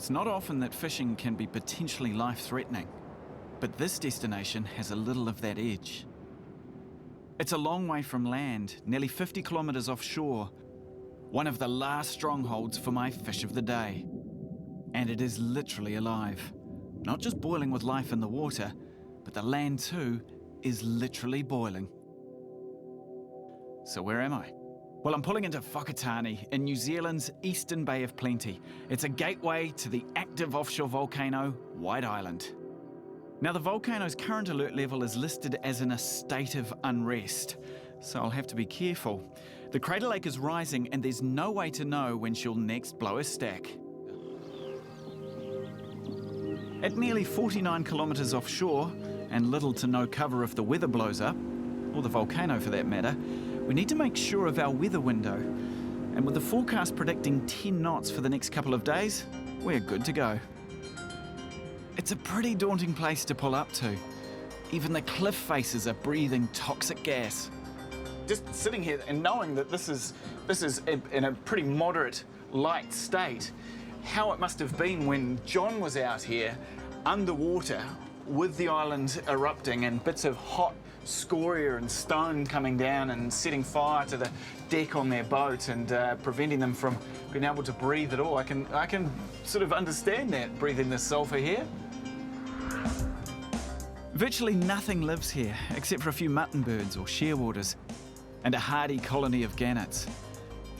It's not often that fishing can be potentially life-threatening, but this destination has a little of that edge. It's a long way from land, nearly 50 kilometres offshore, one of the last strongholds for my fish of the day. And it is literally alive. Not just boiling with life in the water, but the land too is literally boiling. So where am I? Well, I'm pulling into Whakatane in New Zealand's Eastern Bay of Plenty. It's a gateway to the active offshore volcano, White Island. Now, the volcano's current alert level is listed as in a state of unrest, so I'll have to be careful. The crater lake is rising and there's no way to know when she'll next blow a stack. At nearly 49 kilometres offshore, and little to no cover if the weather blows up, or the volcano for that matter, we need to make sure of our weather window. And with the forecast predicting 10 knots for the next couple of days, we're good to go. It's a pretty daunting place to pull up to. Even the cliff faces are breathing toxic gas. Just sitting here and knowing that this is in a pretty moderate, light state, how it must have been when John was out here underwater with the island erupting and bits of hot scoria and stone coming down and setting fire to the deck on their boat and preventing them from being able to breathe at all. I can sort of understand that, breathing the sulphur here. Virtually nothing lives here except for a few mutton birds or shearwaters and a hardy colony of gannets.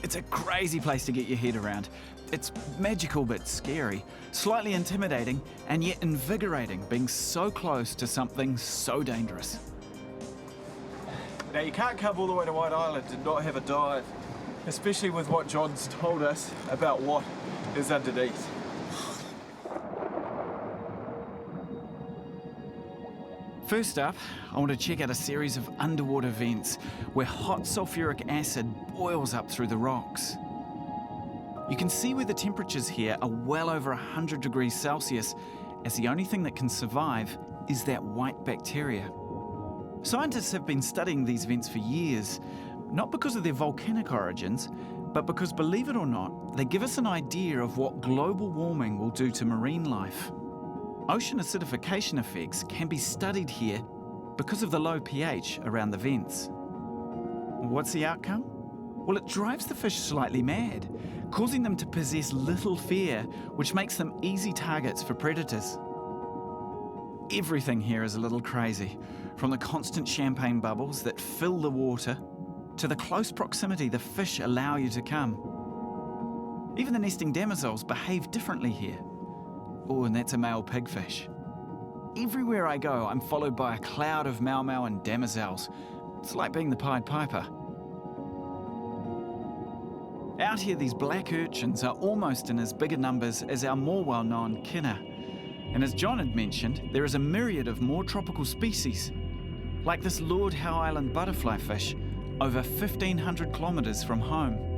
It's a crazy place to get your head around. It's magical but scary, slightly intimidating and yet invigorating, being so close to something so dangerous. Now, you can't come all the way to White Island and not have a dive, especially with what John's told us about what is underneath. First up, I want to check out a series of underwater vents where hot sulfuric acid boils up through the rocks. You can see where the temperatures here are well over 100 degrees Celsius, as the only thing that can survive is that white bacteria. Scientists have been studying these vents for years, not because of their volcanic origins, but because, believe it or not, they give us an idea of what global warming will do to marine life. Ocean acidification effects can be studied here because of the low pH around the vents. What's the outcome? Well, it drives the fish slightly mad, causing them to possess little fear, which makes them easy targets for predators. Everything here is a little crazy, from the constant champagne bubbles that fill the water to the close proximity the fish allow you to come. Even the nesting demoiselles behave differently here. Oh, and that's a male pigfish. Everywhere I go, I'm followed by a cloud of mau and demoiselles. It's like being the Pied Piper. Out here, these black urchins are almost in as big a numbers as our more well-known kinner. And as John had mentioned, there is a myriad of more tropical species, like this Lord Howe Island butterfly fish, over 1,500 kilometres from home.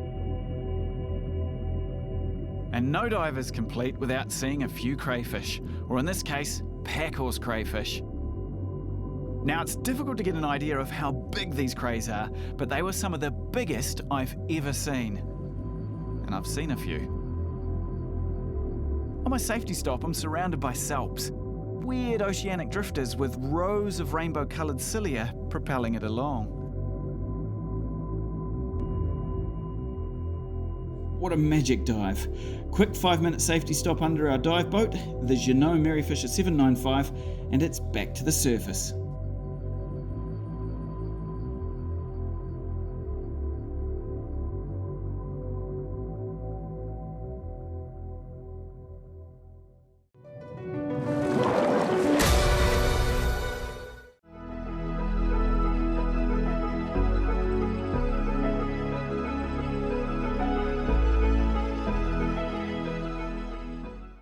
And no dive is complete without seeing a few crayfish, or in this case, packhorse crayfish. Now, it's difficult to get an idea of how big these crays are, but they were some of the biggest I've ever seen. And I've seen a few. On my safety stop, I'm surrounded by salps, weird oceanic drifters with rows of rainbow-coloured cilia propelling it along. What a magic dive. Quick 5-minute safety stop under our dive boat, the Jeanneau Merryfisher 795, and it's back to the surface.